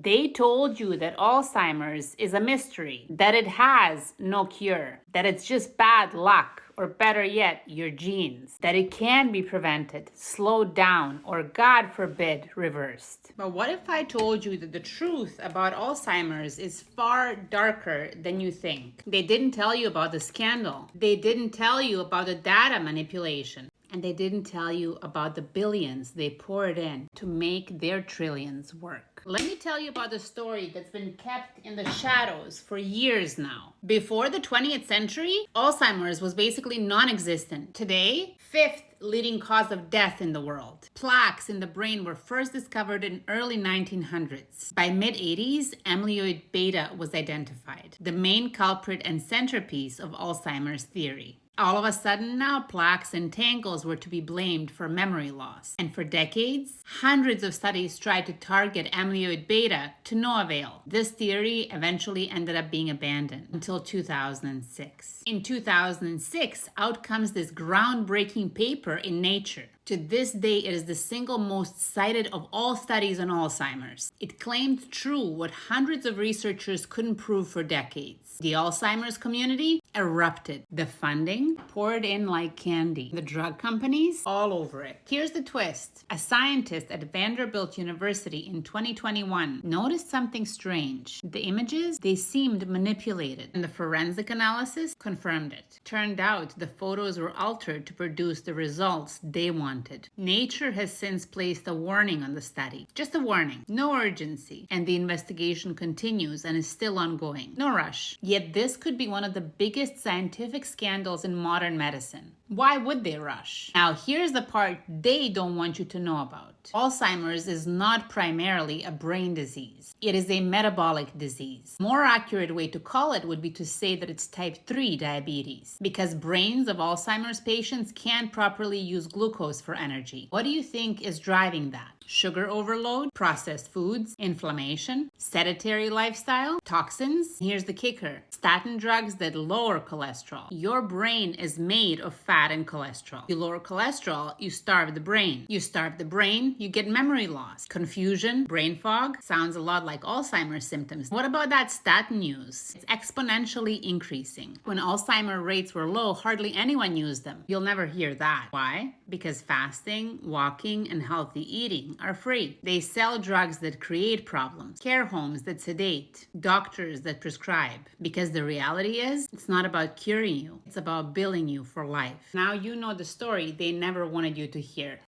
They told you that Alzheimer's is a mystery, that it has no cure, that it's just bad luck, or better yet, your genes, that it can be prevented, slowed down, or God forbid, reversed. But what if I told you that the truth about Alzheimer's is far darker than you think? They didn't tell you about the scandal. They didn't tell you about the data manipulation. And they didn't tell you about the billions they poured in to make their trillions work. Let me tell you about the story that's been kept in the shadows for years now. Before the 20th century, Alzheimer's was basically non-existent. Today, fifth leading cause of death in the world. Plaques in the brain were first discovered in early 1900s. By mid-80s, amyloid beta was identified, the main culprit and centerpiece of Alzheimer's theory. All of a sudden now, plaques and tangles were to be blamed for memory loss. And for decades, hundreds of studies tried to target amyloid beta to no avail. This theory eventually ended up being abandoned until 2006. In 2006, out comes this groundbreaking paper in Nature. To this day, it is the single most cited of all studies on Alzheimer's. It claimed true what hundreds of researchers couldn't prove for decades. The Alzheimer's community erupted. The funding poured in like candy. The drug companies all over it. Here's the twist. A scientist at Vanderbilt University in 2021 noticed something strange. The images, they seemed manipulated, and the forensic analysis confirmed it. Turned out the photos were altered to produce the results they wanted. Nature has since placed a warning on the study. Just a warning, no urgency. And the investigation continues and is still ongoing. No rush. Yet this could be one of the biggest scientific scandals in modern medicine. Why would they rush? Now, here's the part they don't want you to know about. Alzheimer's is not primarily a brain disease. It is a metabolic disease. More accurate way to call it would be to say that it's type 3 diabetes, because brains of Alzheimer's patients can't properly use glucose for energy. What do you think is driving that? Sugar overload, processed foods, inflammation, sedentary lifestyle, toxins. Here's the kicker. Statin drugs that lower cholesterol. Your brain is made of fat and cholesterol. You lower cholesterol, you starve the brain. You starve the brain, you get memory loss, confusion, brain fog. Sounds a lot like Alzheimer's symptoms. What about that statin use? It's exponentially increasing. When Alzheimer rates were low, hardly anyone used them. You'll never hear that. Why? Because fasting, walking, and healthy eating are free. They sell drugs that create problems, care homes that sedate, doctors that prescribe. Because the reality is, it's not about curing you, it's about billing you for life. Now you know the story they never wanted you to hear.